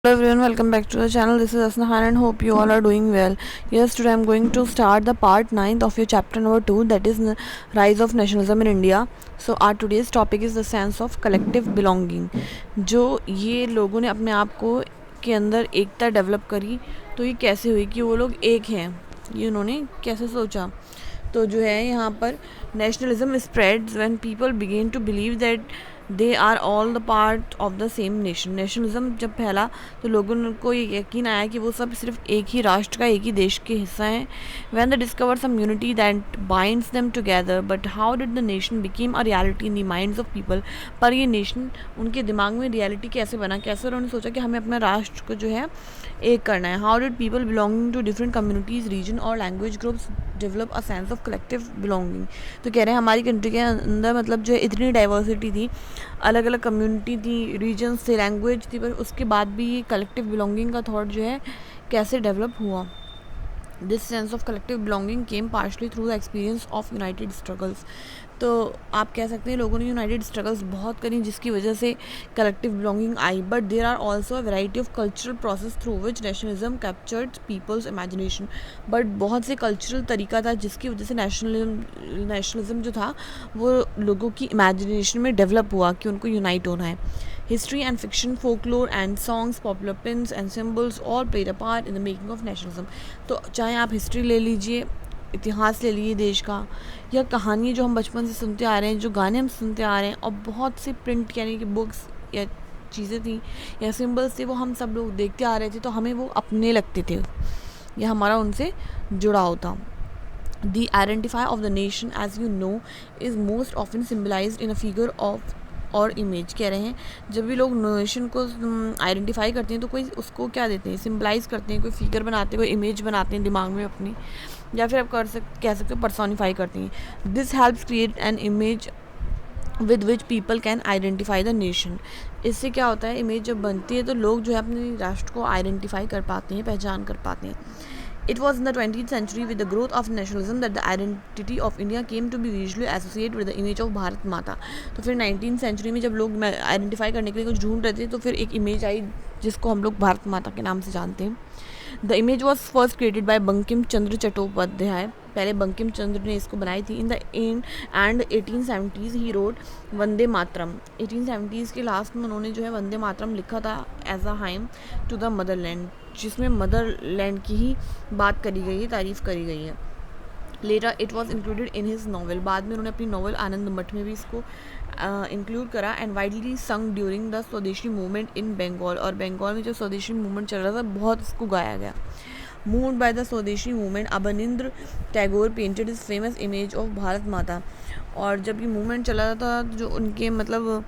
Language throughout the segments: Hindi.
Hello everyone, welcome back to the channel. This is Asnahan and hope you all are doing well. Yes, today I'm going to start the part 9th of your chapter number 2, that is Rise of Nationalism in India. So our today's topic is the sense of collective belonging. जो ये लोगों ने अपने आप को के अंदर एकता डेवलप करी, तो ये कैसे हुई कि वो लोग एक हैं, ये उन्होंने कैसे सोचा. तो जो है यहाँ पर nationalism spreads when people begin to believe that they are all the part of the same nation. Nationalism जब फैला तो लोगों को ये यकीन आया कि वो सब सिर्फ एक ही राष्ट्र का, एक ही देश के हिस्सा हैं. When they discover some unity that binds them together, but how did the nation became a reality in the minds of people. पर ये नेशन उनके दिमाग में रियलिटी कैसे बना, कैसे उन्होंने सोचा कि हमें अपना राष्ट्र को जो है एक करना है. How did people belonging to different communities, region और language groups develop a sense of collective belonging. तो कह रहे हैं हमारी कंट्री के अंदर मतलब जो इतनी डाइवर्सिटी थी, अलग अलग कम्युनिटी थी, रीजन्स थे, लैंग्वेज थी, पर उसके बाद भी ये कलेक्टिव बिलोंगिंग का थॉट जो है कैसे डेवलप हुआ. This sense of collective belonging came partially through the experience of United struggles. तो आप कह सकते हैं लोगों ने यूनाइटेड स्ट्रगल्स बहुत करी जिसकी वजह से कलेक्टिव बिलोंगिंग आई. But there are also a variety of cultural process through which nationalism captured people's imagination. But बहुत से कल्चरल तरीका था जिसकी वजह से नेशनलिज्म जो था वो लोगों की इमेजिनेशन में डेवलप हुआ कि उनको यूनाइट होना है. History and fiction, folklore and songs, popular pins and symbols all played a part in the making of nationalism. तो चाहे आप हिस्ट्री ले लीजिए, इतिहास ले लीजिए देश का, या कहानियाँ जो हम बचपन से सुनते आ रहे हैं, जो गाने हम सुनते आ रहे हैं, और बहुत से प्रिंट यानी कि बुक्स या चीज़ें थी या सिम्बल्स थे वो हम सब लोग देखते आ रहे थे, तो हमें वो अपने लगते थे या हमारा उनसे जुड़ाव था. The identifier of the nation, as you know, is most often symbolized in a figure of और इमेज. कह रहे हैं जब भी लोग नेशन को आइडेंटिफाई करते हैं तो कोई उसको क्या देते हैं, सिम्बलाइज करते हैं, कोई फिगर बनाते हैं, कोई इमेज बनाते हैं दिमाग में अपनी, या फिर आप कह सकते हो पर्सोनीफाई करते हैं. This helps create an image with which people can identify the nation. इससे क्या होता है, इमेज जब बनती है तो लोग जो है अपने राष्ट्र को आइडेंटिफाई कर पाते हैं, पहचान कर पाते हैं. It was in the 20th century with the growth of nationalism that the identity of India came to be visually associated with the image of Bharat माता. तो फिर 19th century में जब लोग आइडेंटिफाई करने के लिए कुछ ढूंढ रहे थे तो फिर एक इमेज आई जिसको हम लोग भारत माता के नाम से जानते हैं. The image was first created by Bankim Chandra Chattopadhyay. पहले बंकिम चंद्र ने इसको बनाई थी. In the end 1870s he wrote Vande Mataram. 1870s के लास्ट में उन्होंने जो है वंदे मातरम लिखा था as a hymn to the motherland, जिसमें मदरलैंड की ही बात करी गई है, तारीफ़ करी गई है. Later it was included in his novel. बाद में उन्होंने अपनी नॉवल आनंद मठ में भी इसको इंक्लूड करा. एंड वाइडली संग during the Swadeshi movement in Bengal. और बंगाल में जो स्वदेशी मूवमेंट चल रहा था बहुत इसको गाया गया. Moved by the Swadeshi movement, Abanindra Tagore painted his famous image of Bharat माता. और जब ये मूवमेंट चला था जो उनके मतलब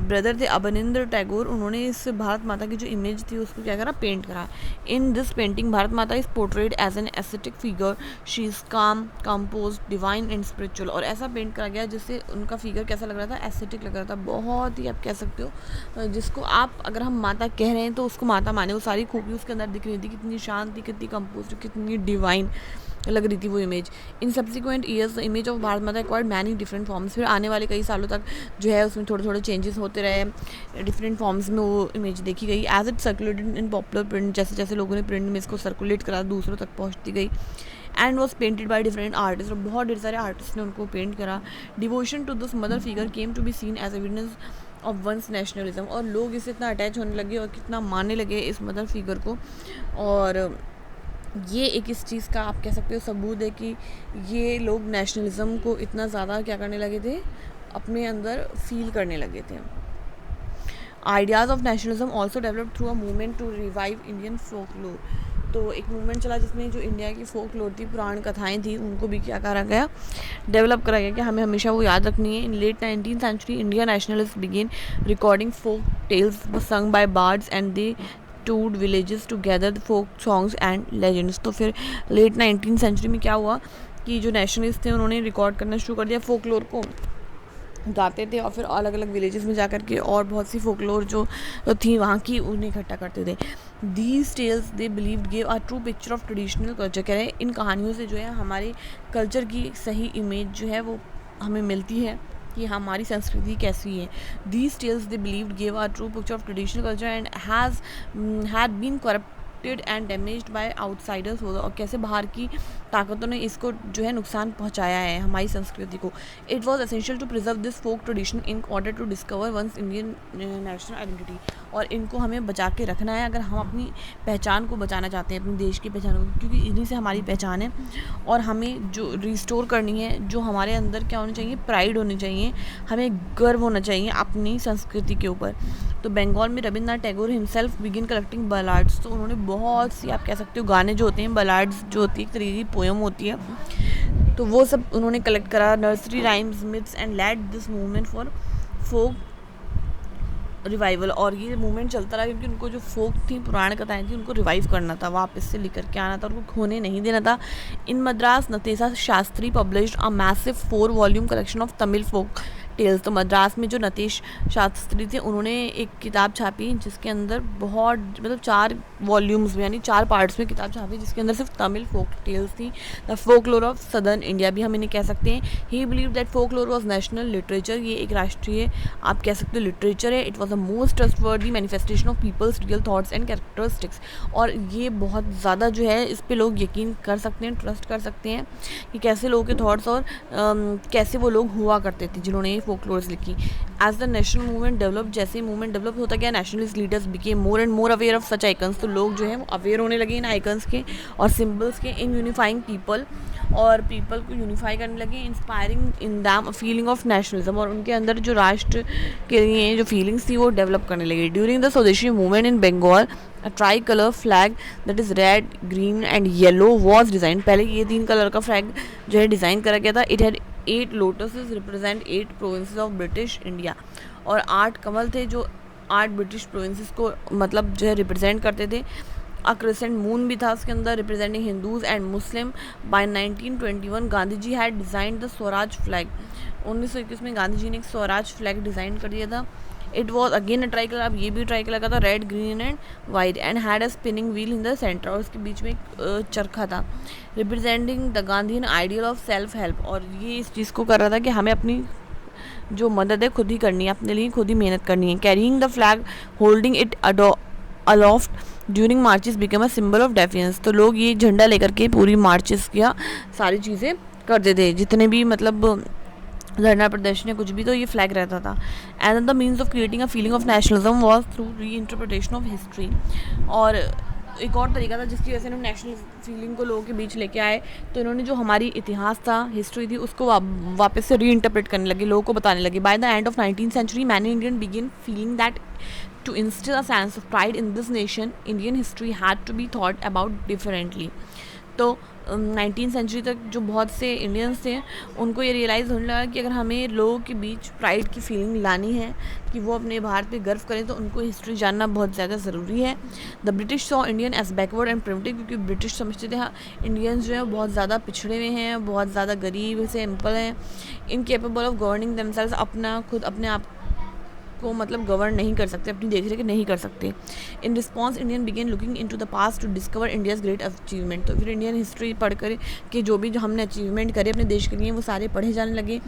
ब्रदर थे अबनिंद्र टैगोर, उन्होंने इस भारत माता की जो इमेज थी उसको क्या करा, पेंट करा. In this painting Bharat Mata is portrayed as an aesthetic figure. She is calm, composed, divine and spiritual. और ऐसा पेंट करा गया जिससे उनका फिगर कैसा लग रहा था, एस्थेटिक लग रहा था. बहुत ही आप कह सकते हो जिसको आप अगर हम माता कह रहे हैं तो उसको माता माने. वो सारी खूबी उसके अंदर दिख रही थी, कितनी शांति, कितनी कंपोज, कितनी डिवाइन लग रही थी वो image. In subsequent years the image of Bharat माता एक्वायर्ड मैनी डिफरेंट फॉर्म्स. फिर आने वाले कई सालों तक जो है उसमें थोड़े थोड़े चेंजेस होते रहे, डिफरेंट फॉर्म्स में वो इमेज देखी गई. As it circulated in popular print, जैसे जैसे लोगों ने प्रिंट में इसको सर्कुलेट करा दूसरों तक पहुँचती गई. And was painted by different artist. और बहुत ढेर सारे आर्टिस्ट ने उनको पेंट करा. Devotion to this mother figure came to be seen as evidence of one's nationalism. और लोग इससे इतना अटैच होने लगे और कितना मानने लगे इस मदर फिगर को. और ये एक इस चीज़ का आप कह सकते हो सबूत है कि ये लोग नेशनलिज्म को इतना ज़्यादा क्या करने लगे थे, अपने अंदर फील करने लगे थे. Ideas of nationalism also develop through a movement to revive Indian folklore. तो एक मूवमेंट चला जिसमें जो इंडिया की फोकलोर थी, पुराण कथाएं थी, उनको भी क्या करा गया, डेवलप करा गया कि हमें हमेशा वो याद रखनी है. In late 19th century India nationalist begin recording folk tales sung by bards and they टूड villages to gather folk songs and legends. तो फिर लेट 19th सेंचुरी में क्या हुआ कि जो नेशनलिस्ट थे उन्होंने रिकॉर्ड करना शुरू कर दिया, फोकलोर को गाते थे और फिर अलग अलग विलेजेस में जा कर के और बहुत सी फोकलोर जो थी वहाँ की उन्हें इकट्ठा करते थे. These tales they believe gave a true picture of traditional culture. कह रहे हैं इन कहानियों से जो है हमारे कल्चर की सही इमेज जो है वो हमें मिलती है. कि हमारी संस्कृति कैसी है. These tales they believed gave a true picture of traditional culture and had been corrupted and damaged by outsiders. और कैसे बाहर की ताकतों ने इसको जो है नुकसान पहुंचाया है हमारी संस्कृति को. It was essential to preserve this folk tradition in order to discover one's Indian national identity. और इनको हमें बचा के रखना है अगर हम अपनी पहचान को बचाना चाहते हैं, अपने देश की पहचान को, क्योंकि इन्हीं से हमारी पहचान है. और हमें जो रिस्टोर करनी है, जो हमारे अंदर क्या होनी चाहिए, प्राइड होनी चाहिए, हमें गर्व होना चाहिए अपनी संस्कृति के ऊपर. तो बंगाल में Rabindranath Tagore himself begin collecting ballads. तो उन्होंने बहुत सी, आप कह सकते हो, गाने जो होते हैं, बलाड्स जो होती है, एक तरीके की पोयम होती है, तो वो सब उन्होंने कलेक्ट करा. Nursery rhymes, myths and led this movement for folk revival. और ये मूवमेंट चलता रहा क्योंकि उनको जो फोक थी, पुराण कथाएं थी, उनको रिवाइव करना था, वापस से लेकर के आना था, उनको खोने नहीं देना था. In Madras Natesa Shastri published a massive 4 volume collection of Tamil folk tales. तो मद्रास में जो नतेश शास्त्री थे, उन्होंने एक किताब छापी जिसके अंदर बहुत, मतलब 4 वॉल्यूम्स में, यानी 4 पार्ट्स में किताब छापी, जिसके अंदर सिर्फ तमिल फोक टेल्स थी. The folklore of southern India भी हम इन्हें कह सकते हैं. He believe that folklore was national literature. ये एक राष्ट्रीय, आप कह सकते हो, लिटरेचर है. It was the most trustworthy manifestation of people's real thoughts and characteristics. और ये बहुत ज़्यादा जो है, इस पर लोग यकीन कर सकते हैं, ट्रस्ट कर सकते हैं कि कैसे लोगों के थॉट्स और कैसे वो लोग हुआ करते थे जिन्होंने फोकलोर्स लिखी. As the national movement develop, जैसे मूवमेंट डेवलप होता गया, nationalist leaders became more and more aware of such icons. तो लोग जो है वो अवेयर होने लगे इन आइकन्स के और सिम्बल्स के, इन यूनिफाइंग पीपल, और पीपल को यूनिफाई करने लगे, inspiring in them feeling of nationalism. और उनके अंदर जो राष्ट्र के लिए जो फीलिंग्स थी वो डेवलप करने लगी. During the Swadeshi movement in Bengal, a tricolour flag that is red, green and yellow was design. पहले ये 3 कलर का फ्लैग जो है डिज़ाइन करा गया था. It had 8 lotuses represent 8 provinces of British India. और 8 कमल थे जो 8 ब्रिटिश प्रोविंसेस को, मतलब जो है, रिप्रेजेंट करते थे. अ क्रिसेंट मून भी था उसके अंदर, representing Hindus and Muslim. By 1921 Gandhi ji had design the Swaraj flag. 1921 में गांधी जी ने एक स्वराज फ्लैग डिज़ाइन कर दिया था. It was again a try colour. अब ये भी ट्राई कलर का था, red, green and white, and had a spinning wheel in the centre. और उसके बीच में एक चरखा था, representing the Gandhian ideal of self help. और ये इस चीज़ को कर रहा था कि हमें अपनी जो मदद है खुद ही करनी है, अपने लिए खुद ही मेहनत करनी है. Carrying the flag, holding it aloft during marches become a symbol of defiance. तो लोग ये झंडा लेकर के पूरी मार्चेस या सारी चीज़ें करते थे, जितने भी मतलब धरना प्रदर्शन या कुछ भी, तो ये फ्लैग रहता था. And the means of creating a feeling of nationalism was through री इंटरप्रिटेशन ऑफ हिस्ट्री. और एक और तरीका था जिसकी वजह से इन्होंने नेशनल फीलिंग को लोगों के बीच लेके आए. तो इन्होंने जो हमारी इतिहास था, हिस्ट्री थी, उसको वापस से री इंटरप्रेट करने लगे, लोगों को बताने लगे. By the end of 19th century many Indian begin feeling that to instill a sense of pride in this nation, Indian history had to be thought about differently. तो 19th सेंचुरी तक जो बहुत से इंडियंस थे, उनको ये रियलाइज़ होने लगा कि अगर हमें लोगों के बीच प्राइड की फीलिंग लानी है, कि वो अपने भारत पे गर्व करें, तो उनको हिस्ट्री जानना बहुत ज़्यादा ज़रूरी है. The British saw Indian as backward and primitive. क्योंकि ब्रिटिश समझते थे हाँ, इंडियंस जो है बहुत ज़्यादा पिछड़े हुए हैं, बहुत ज़्यादा गरीब से सिंपल हैं, इनकेपेबल ऑफ गवर्निंग देमसेल्व्स. अपना खुद अपने आप को मतलब गवर्न नहीं कर सकते, अपनी देख रेख नहीं कर सकते. In response Indian began looking into the past to discover India's great achievement. तो फिर इंडियन हिस्ट्री पढ़ कर कि जो हमने अचीवमेंट करे अपने देश के लिए, वो सारे पढ़े जाने लगे.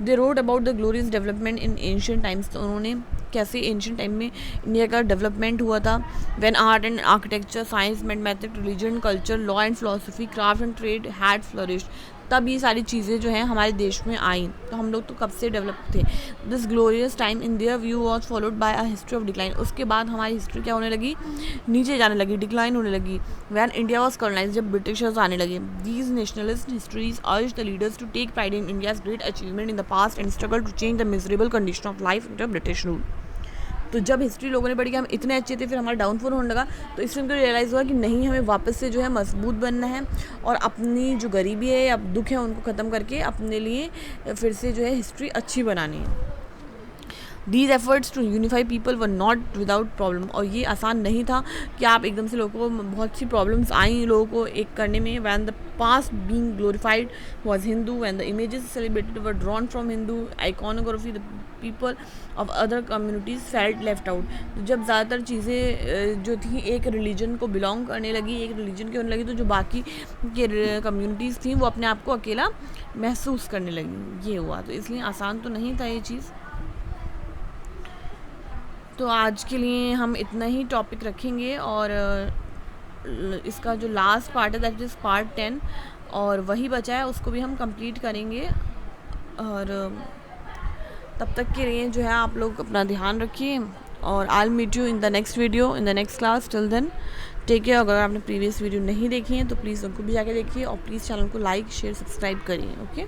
They read about the glorious development in ancient times. तो उन्होंने कैसे एंशिएंट टाइम में इंडिया का डेवलपमेंट हुआ था. When art and architecture, science, mathematics, religion, culture, law and philosophy, craft and trade had flourished. तब ये सारी चीज़ें जो हैं हमारे देश में आई. तो हम लोग तो कब से डेवलप थे. This glorious time in their view was followed by a history of decline. उसके बाद हमारी हिस्ट्री क्या होने लगी, नीचे जाने लगी, डिक्लाइन होने लगी. व्हेन इंडिया वॉज कॉलोनाइज्ड, जब ब्रिटिशर्स आने लगे. These nationalist histories urge the leaders to take pride in India's great achievement in the past and struggle to change the miserable condition of life under British rule. तो जब हिस्ट्री लोगों ने पढ़ी कि हम इतने अच्छे थे, फिर हमारा डाउनफॉल होने लगा, तो इससे उनको रियलाइज़ हुआ कि नहीं, हमें वापस से जो है मजबूत बनना है और अपनी जो गरीबी है या दुख है उनको ख़त्म करके अपने लिए फिर से जो है हिस्ट्री अच्छी बनानी है. These efforts to unify people were not without problem, और ये आसान नहीं था कि आप एकदम से लोगों को, बहुत सी प्रॉब्लम्स आई लोगों को एक करने में. When the past being glorified was Hindu, when the images celebrated were drawn from Hindu iconography, the people of other communities felt left out. जब ज़्यादातर चीज़ें जो थी एक रिलीजन को बिलोंग करने लगी, एक रिलीजन की होने लगी, तो जो बाकी के कम्युनिटीज़ थी वो अपने आप को अकेला महसूस करने लगी. ये हुआ, तो इसलिए आसान तो नहीं था ये चीज़. तो आज के लिए हम इतना ही टॉपिक रखेंगे, और इसका जो लास्ट पार्ट है दैट इज़ पार्ट 10, और वही बचा है उसको भी हम कंप्लीट करेंगे. और तब तक के लिए जो है आप लोग अपना ध्यान रखिए, और I will meet you in the next video in the next class. Till then take care. अगर आपने प्रीवियस वीडियो नहीं देखी है तो प्लीज़ उनको भी जाके देखिए, और प्लीज़ चैनल को लाइक शेयर सब्सक्राइब करिए. ओके.